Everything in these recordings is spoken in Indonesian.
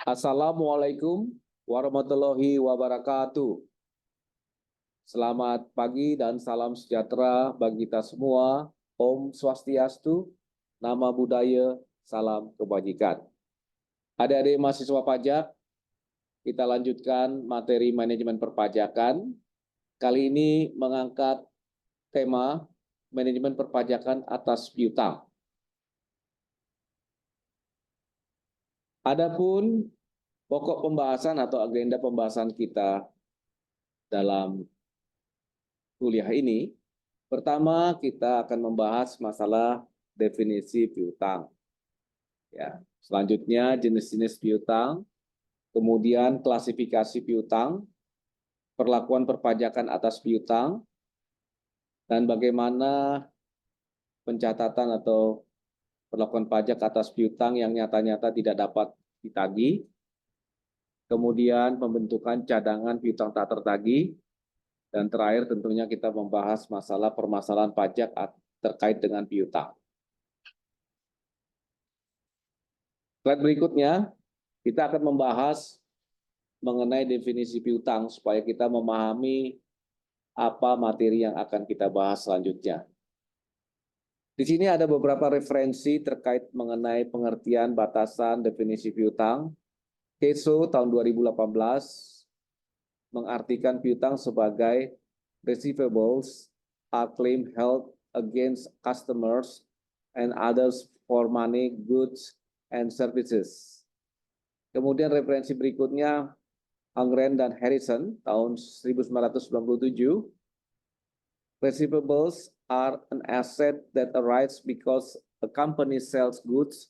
Assalamualaikum warahmatullahi wabarakatuh. Selamat pagi dan salam sejahtera bagi kita semua. Om Swastiastu, Nama Budaya, Salam Kebajikan. Adik-adik mahasiswa pajak, kita lanjutkan materi manajemen perpajakan. Kali ini mengangkat tema manajemen perpajakan atas piutang. Adapun pokok pembahasan atau agenda pembahasan kita dalam kuliah ini, pertama kita akan membahas masalah definisi piutang. Ya, selanjutnya jenis-jenis piutang, kemudian klasifikasi piutang, perlakuan perpajakan atas piutang, dan bagaimana pencatatan atau perlakuan pajak atas piutang yang nyata-nyata tidak dapat ditagih, kemudian pembentukan cadangan piutang tak tertagih, dan terakhir tentunya kita membahas masalah permasalahan pajak terkait dengan piutang. Slide berikutnya, kita akan membahas mengenai definisi piutang supaya kita memahami apa materi yang akan kita bahas selanjutnya. Di sini ada beberapa referensi terkait mengenai pengertian batasan definisi piutang. KESO tahun 2018 mengartikan piutang sebagai receivables are claim held against customers and others for money, goods, and services. Kemudian referensi berikutnya Hungren dan Harrison tahun 1997. Receivables are an asset that arises because a company sells goods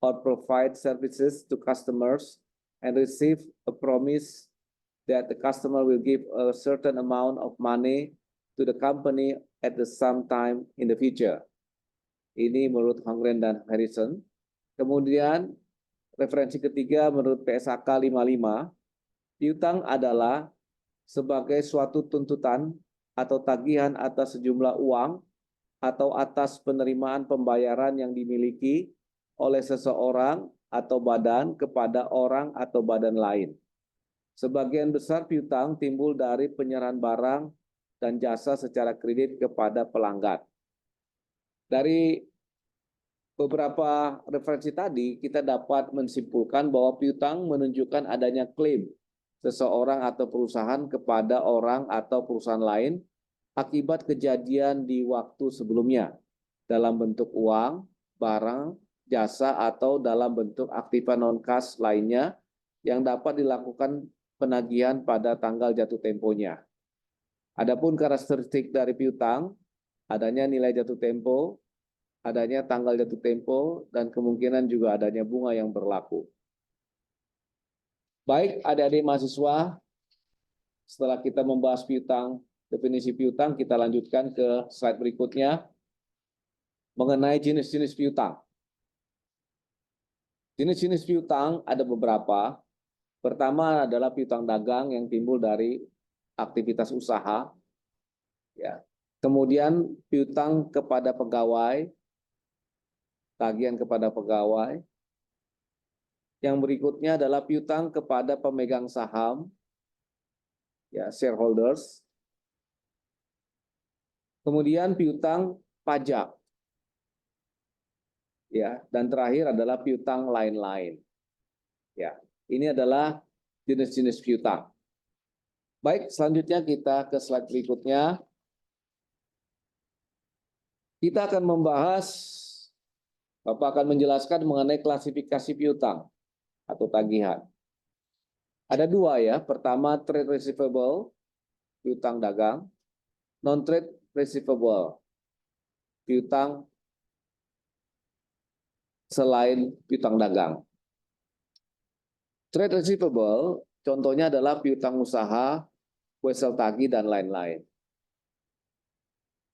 or provides services to customers and receive a promise that the customer will give a certain amount of money to the company at the same time in the future. Ini menurut Hungren dan Harrison. Kemudian referensi ketiga menurut PSAK 55, piutang adalah sebagai suatu tuntutan atau tagihan atas sejumlah uang atau atas penerimaan pembayaran yang dimiliki oleh seseorang atau badan kepada orang atau badan lain. Sebagian besar piutang timbul dari penyerahan barang dan jasa secara kredit kepada pelanggan. Dari beberapa referensi tadi, kita dapat menyimpulkan bahwa piutang menunjukkan adanya klaim seseorang atau perusahaan kepada orang atau perusahaan lain akibat kejadian di waktu sebelumnya dalam bentuk uang, barang, jasa, atau dalam bentuk aktiva non-kas lainnya yang dapat dilakukan penagihan pada tanggal jatuh temponya. Adapun karakteristik dari piutang, adanya nilai jatuh tempo, adanya tanggal jatuh tempo, dan kemungkinan juga adanya bunga yang berlaku. Baik, adik-adik mahasiswa, setelah kita membahas piutang, definisi piutang, kita lanjutkan ke slide berikutnya mengenai jenis-jenis piutang. Jenis-jenis piutang ada beberapa. Pertama adalah piutang dagang yang timbul dari aktivitas usaha. Ya. Kemudian piutang kepada pegawai, tagihan kepada pegawai. Yang berikutnya adalah piutang kepada pemegang saham, ya, shareholders. Kemudian piutang pajak, ya, dan terakhir adalah piutang lain-lain. Ya, ini adalah jenis-jenis piutang. Baik, selanjutnya kita ke slide berikutnya. Kita akan membahas, Bapak akan menjelaskan mengenai klasifikasi piutang atau tagihan. Ada dua ya, pertama trade receivable, piutang dagang, non-trade receivable, piutang selain piutang dagang. Trade receivable contohnya adalah piutang usaha, wesel tagih, dan lain-lain.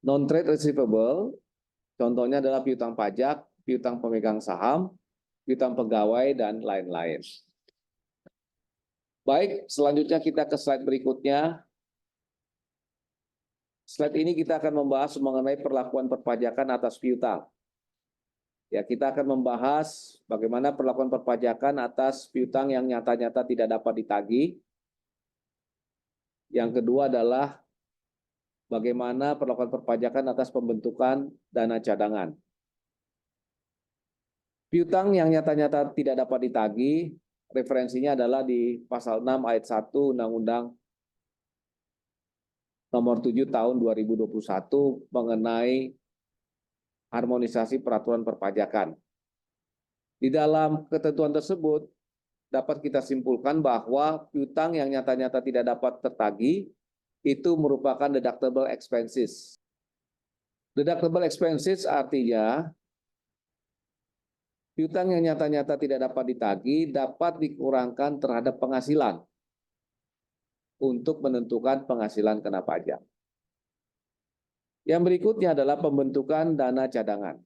Non-trade receivable contohnya adalah piutang pajak, piutang pemegang saham, piutang pegawai, dan lain-lain. Baik, selanjutnya kita ke slide berikutnya. Slide ini kita akan membahas mengenai perlakuan perpajakan atas piutang. Ya, kita akan membahas bagaimana perlakuan perpajakan atas piutang yang nyata-nyata tidak dapat ditagih. Yang kedua adalah bagaimana perlakuan perpajakan atas pembentukan dana cadangan. Piutang yang nyata-nyata tidak dapat ditagih, referensinya adalah di pasal 6 ayat 1 Undang-Undang nomor 7 tahun 2021 mengenai harmonisasi peraturan perpajakan. Di dalam ketentuan tersebut, dapat kita simpulkan bahwa piutang yang nyata-nyata tidak dapat tertagih itu merupakan deductible expenses. Deductible expenses artinya piutang yang nyata-nyata tidak dapat ditagih dapat dikurangkan terhadap penghasilan untuk menentukan penghasilan kena pajak. Yang berikutnya adalah pembentukan dana cadangan.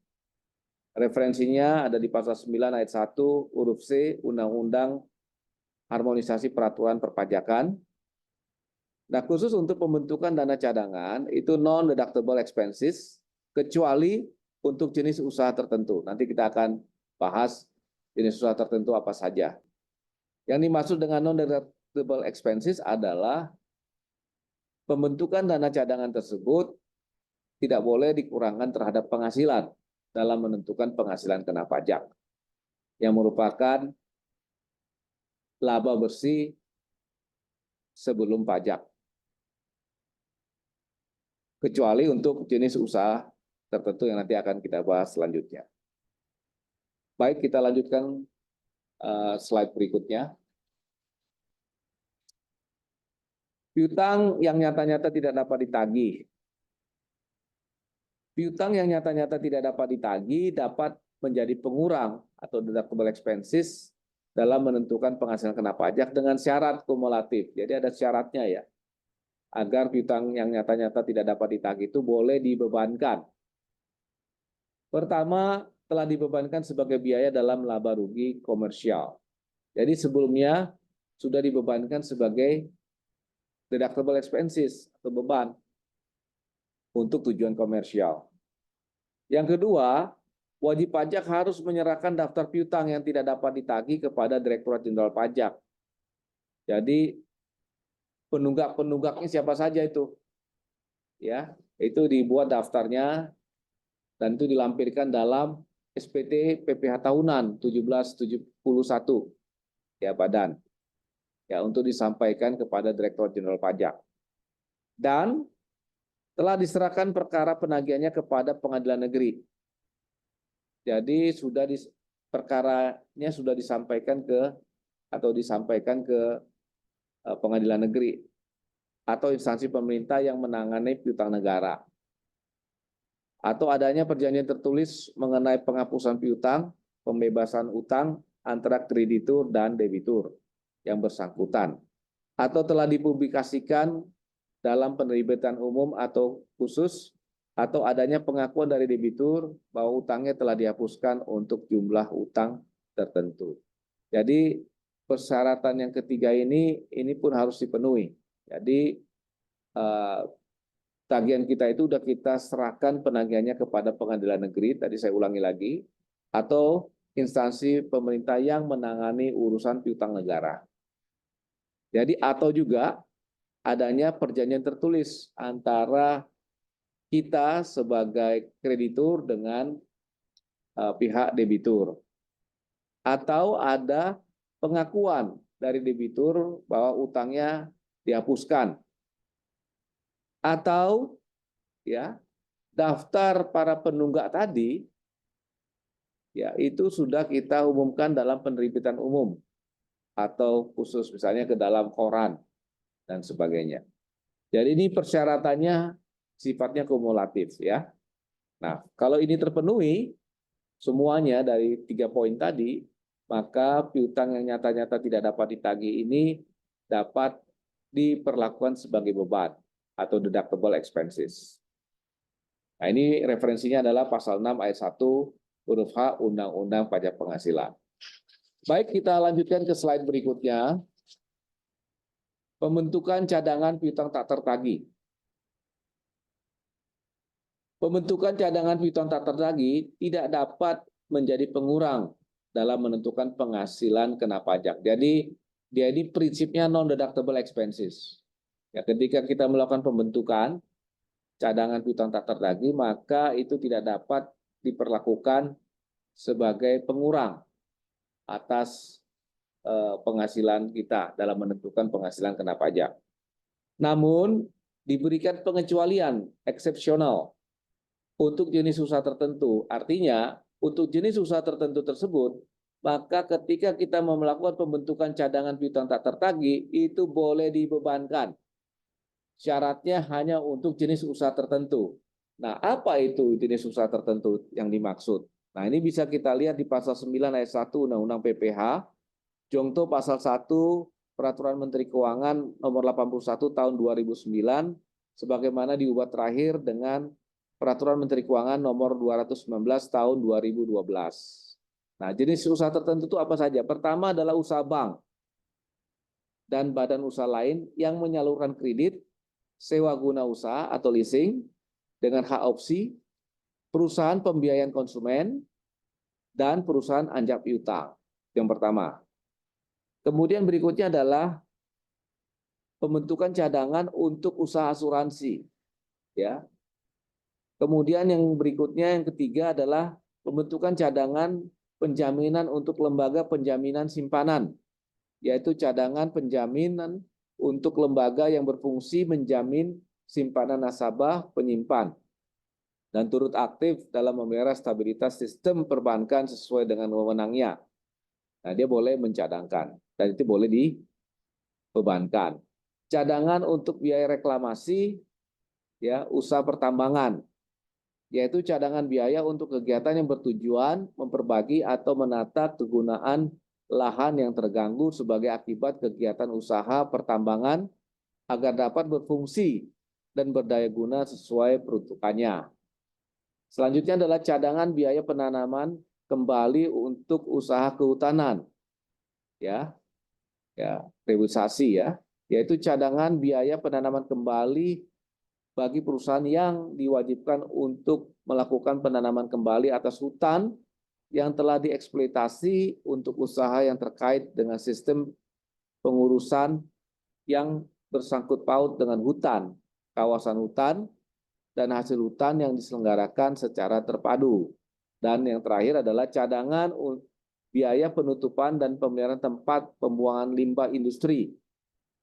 Referensinya ada di pasal 9 ayat 1 huruf C Undang-Undang Harmonisasi Peraturan Perpajakan. Nah, khusus untuk pembentukan dana cadangan itu non-deductible expenses kecuali untuk jenis usaha tertentu. Nanti kita akan bahas jenis usaha tertentu apa saja. Yang dimaksud dengan non-deductible expenses adalah pembentukan dana cadangan tersebut tidak boleh dikurangkan terhadap penghasilan dalam menentukan penghasilan kena pajak, yang merupakan laba bersih sebelum pajak. Kecuali untuk jenis usaha tertentu yang nanti akan kita bahas selanjutnya. Baik, kita lanjutkan slide berikutnya. Piutang yang nyata-nyata tidak dapat ditagih. Piutang yang nyata-nyata tidak dapat ditagih dapat menjadi pengurang atau deductible expenses dalam menentukan penghasilan kena pajak dengan syarat kumulatif. Jadi ada syaratnya ya, agar piutang yang nyata-nyata tidak dapat ditagih itu boleh dibebankan. Pertama, telah dibebankan sebagai biaya dalam laba rugi komersial. Jadi sebelumnya sudah dibebankan sebagai deductible expenses atau beban untuk tujuan komersial. Yang kedua, wajib pajak harus menyerahkan daftar piutang yang tidak dapat ditagih kepada Direktorat Jenderal Pajak. Jadi penunggak-penunggaknya siapa saja itu? Ya, itu dibuat daftarnya dan itu dilampirkan dalam SPT PPh tahunan 1771 ya badan. Ya, untuk disampaikan kepada Direktorat Jenderal Pajak. Dan telah diserahkan perkara penagihannya kepada pengadilan negeri. Jadi perkaranya sudah disampaikan ke pengadilan negeri atau instansi pemerintah yang menangani piutang negara. Atau adanya perjanjian tertulis mengenai penghapusan piutang, pembebasan utang antara kreditur dan debitur yang bersangkutan. Atau telah dipublikasikan dalam penerbitan umum atau khusus, atau adanya pengakuan dari debitur bahwa utangnya telah dihapuskan untuk jumlah utang tertentu. Jadi persyaratan yang ketiga ini pun harus dipenuhi. Jadi tagihan kita itu sudah kita serahkan penagihannya kepada pengadilan negeri, tadi saya ulangi lagi, atau instansi pemerintah yang menangani urusan piutang negara. Jadi atau juga adanya perjanjian tertulis antara kita sebagai kreditur dengan pihak debitur. Atau ada pengakuan dari debitur bahwa utangnya dihapuskan. Atau ya daftar para penunggak tadi ya itu sudah kita umumkan dalam penerbitan umum atau khusus misalnya ke dalam koran dan sebagainya. Jadi ini persyaratannya sifatnya kumulatif ya. Nah, kalau ini terpenuhi semuanya dari 3 poin tadi, maka piutang yang nyata-nyata tidak dapat ditagih ini dapat diperlakukan sebagai beban atau deductible expenses. Nah, ini referensinya adalah pasal 6 ayat 1 huruf H Undang-Undang Pajak Penghasilan. Baik, kita lanjutkan ke slide berikutnya. Pembentukan cadangan piutang tak tertagih. Pembentukan cadangan piutang tak tertagih tidak dapat menjadi pengurang dalam menentukan penghasilan kena pajak. Jadi dia ini prinsipnya non-deductible expenses. Ya, ketika kita melakukan pembentukan cadangan piutang tak tertagih, maka itu tidak dapat diperlakukan sebagai pengurang atas penghasilan kita dalam menentukan penghasilan kena pajak. Namun diberikan pengecualian eksepsional untuk jenis usaha tertentu. Artinya untuk jenis usaha tertentu tersebut, maka ketika kita melakukan pembentukan cadangan piutang tak tertagih, itu boleh dibebankan. Syaratnya hanya untuk jenis usaha tertentu. Nah, apa itu jenis usaha tertentu yang dimaksud? Nah, ini bisa kita lihat di pasal 9 ayat 1 Undang-Undang PPH, Jongto pasal 1 Peraturan Menteri Keuangan nomor 81 tahun 2009, sebagaimana diubah terakhir dengan Peraturan Menteri Keuangan nomor 219 tahun 2012. Nah, jenis usaha tertentu itu apa saja? Pertama adalah usaha bank dan badan usaha lain yang menyalurkan kredit, sewa guna usaha atau leasing dengan hak opsi, perusahaan pembiayaan konsumen, dan perusahaan anjak piutang. Yang pertama. Kemudian berikutnya adalah pembentukan cadangan untuk usaha asuransi. Ya. Kemudian yang berikutnya, yang ketiga adalah pembentukan cadangan penjaminan untuk lembaga penjaminan simpanan, yaitu cadangan penjaminan untuk lembaga yang berfungsi menjamin simpanan nasabah penyimpan dan turut aktif dalam memelihara stabilitas sistem perbankan sesuai dengan wewenangnya. Nah, dia boleh mencadangkan dan itu boleh dibebankan. Cadangan untuk biaya reklamasi, ya, usaha pertambangan, yaitu cadangan biaya untuk kegiatan yang bertujuan memperbagi atau menata kegunaan lahan yang terganggu sebagai akibat kegiatan usaha pertambangan agar dapat berfungsi dan berdaya guna sesuai peruntukannya. Selanjutnya adalah cadangan biaya penanaman kembali untuk usaha kehutanan, ya, rehabilitasi, ya, yaitu cadangan biaya penanaman kembali bagi perusahaan yang diwajibkan untuk melakukan penanaman kembali atas hutan yang telah dieksploitasi untuk usaha yang terkait dengan sistem pengurusan yang bersangkut paut dengan hutan, kawasan hutan, dan hasil hutan yang diselenggarakan secara terpadu. Dan yang terakhir adalah cadangan biaya penutupan dan pemeliharaan tempat pembuangan limbah industri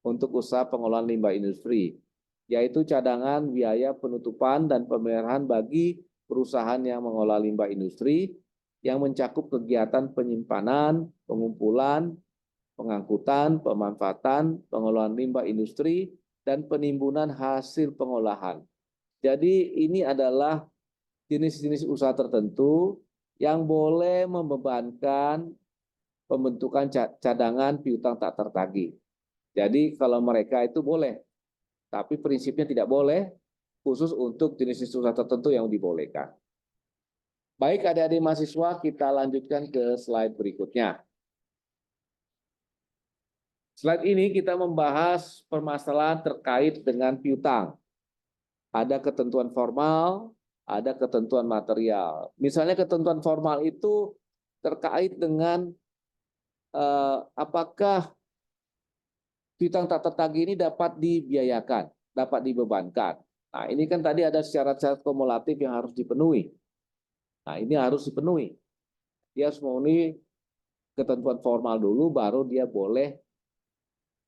untuk usaha pengolahan limbah industri, yaitu cadangan biaya penutupan dan pemeliharaan bagi perusahaan yang mengolah limbah industri yang mencakup kegiatan penyimpanan, pengumpulan, pengangkutan, pemanfaatan, pengolahan limbah industri, dan penimbunan hasil pengolahan. Jadi ini adalah jenis-jenis usaha tertentu yang boleh membebankan pembentukan cadangan piutang tak tertagih. Jadi kalau mereka itu boleh, tapi prinsipnya tidak boleh, khusus untuk jenis usaha tertentu yang dibolehkan. Baik adik-adik mahasiswa, kita lanjutkan ke slide berikutnya. Slide ini kita membahas permasalahan terkait dengan piutang. Ada ketentuan formal, ada ketentuan material. Misalnya ketentuan formal itu terkait dengan apakah piutang tak tertagih ini dapat dibiayakan, dapat dibebankan. Nah, ini kan tadi ada syarat-syarat kumulatif yang harus dipenuhi. Nah, ini harus dipenuhi. Dia harus memenuhi ketentuan formal dulu, baru dia boleh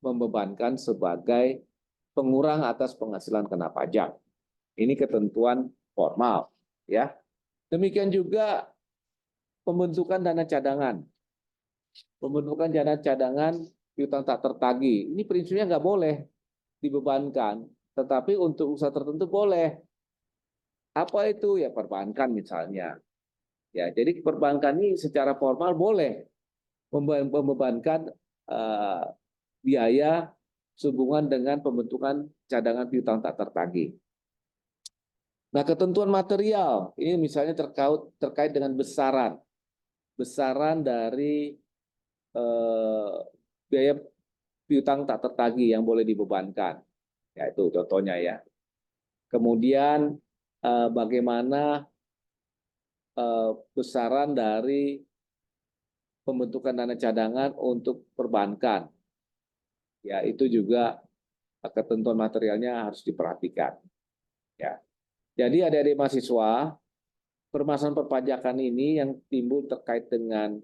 membebankan sebagai pengurang atas penghasilan kena pajak. Ini ketentuan formal, ya. Demikian juga pembentukan dana cadangan. Pembentukan dana cadangan piutang tak tertagih. Ini prinsipnya nggak boleh dibebankan, tetapi untuk usaha tertentu boleh. Apa itu? Ya perbankan misalnya. Ya, jadi perbankan ini secara formal boleh membebankan biaya sehubungan dengan pembentukan cadangan piutang tak tertagih. Nah, ketentuan material ini misalnya terkait dengan besaran dari biaya piutang tak tertagih yang boleh dibebankan. Ya, itu contohnya, ya. Kemudian bagaimana besaran dari pembentukan dana cadangan untuk perbankan. Ya, itu juga ketentuan materialnya harus diperhatikan. Ya. Jadi adik-adik mahasiswa, permasalahan perpajakan ini yang timbul terkait dengan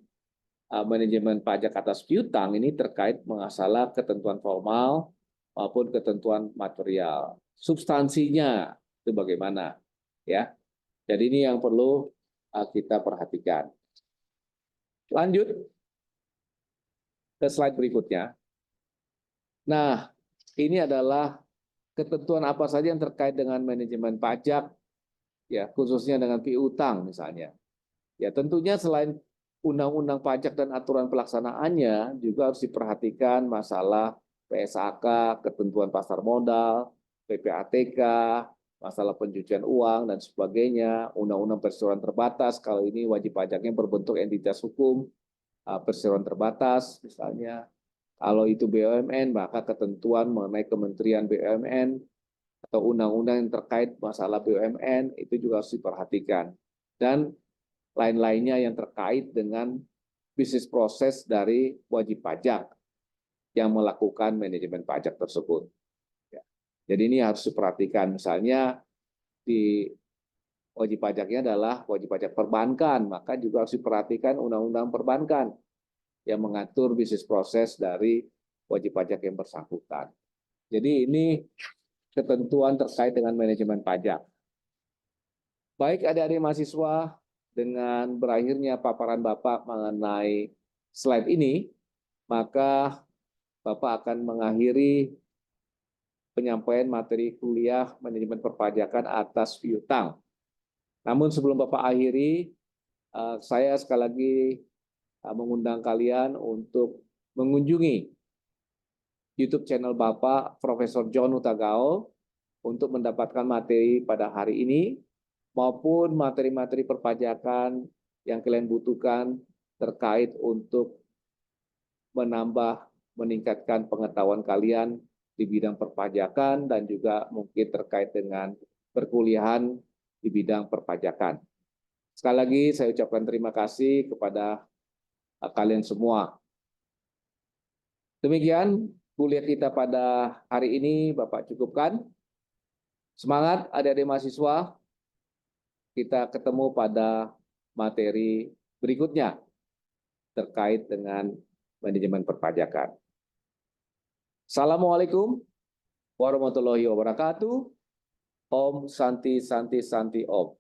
manajemen pajak atas piutang ini terkait masalah ketentuan formal maupun ketentuan material. Substansinya itu bagaimana? Ya. Jadi ini yang perlu kita perhatikan. Lanjut ke slide berikutnya. Nah, ini adalah ketentuan apa saja yang terkait dengan manajemen pajak, ya khususnya dengan piutang misalnya. Ya tentunya selain undang-undang pajak dan aturan pelaksanaannya, juga harus diperhatikan masalah PSAK, ketentuan pasar modal, PPATK, masalah pencucian uang dan sebagainya, undang-undang perseroan terbatas, kalau ini wajib pajaknya berbentuk entitas hukum, perseroan terbatas misalnya. Kalau itu BUMN, maka ketentuan mengenai Kementerian BUMN atau undang-undang yang terkait masalah BUMN itu juga harus diperhatikan. Dan lain-lainnya yang terkait dengan bisnis proses dari wajib pajak yang melakukan manajemen pajak tersebut. Ya. Jadi ini harus diperhatikan. Misalnya di wajib pajaknya adalah wajib pajak perbankan, maka juga harus diperhatikan undang-undang perbankan yang mengatur bisnis proses dari wajib pajak yang bersangkutan. Jadi ini ketentuan terkait dengan manajemen pajak. Baik adik-adik mahasiswa, dengan berakhirnya paparan Bapak mengenai slide ini, maka Bapak akan mengakhiri penyampaian materi kuliah manajemen perpajakan atas piutang. Namun sebelum Bapak akhiri, saya sekali lagi mengundang kalian untuk mengunjungi YouTube channel Bapak, Profesor John Hutagao, untuk mendapatkan materi pada hari ini, maupun materi-materi perpajakan yang kalian butuhkan terkait untuk menambah, meningkatkan pengetahuan kalian di bidang perpajakan dan juga mungkin terkait dengan perkuliahan di bidang perpajakan. Sekali lagi saya ucapkan terima kasih kepada kalian semua. Demikian kuliah kita pada hari ini Bapak cukupkan. Semangat adik-adik mahasiswa, kita ketemu pada materi berikutnya terkait dengan manajemen perpajakan. Assalamualaikum warahmatullahi wabarakatuh. Om Santi Santi Santi Om.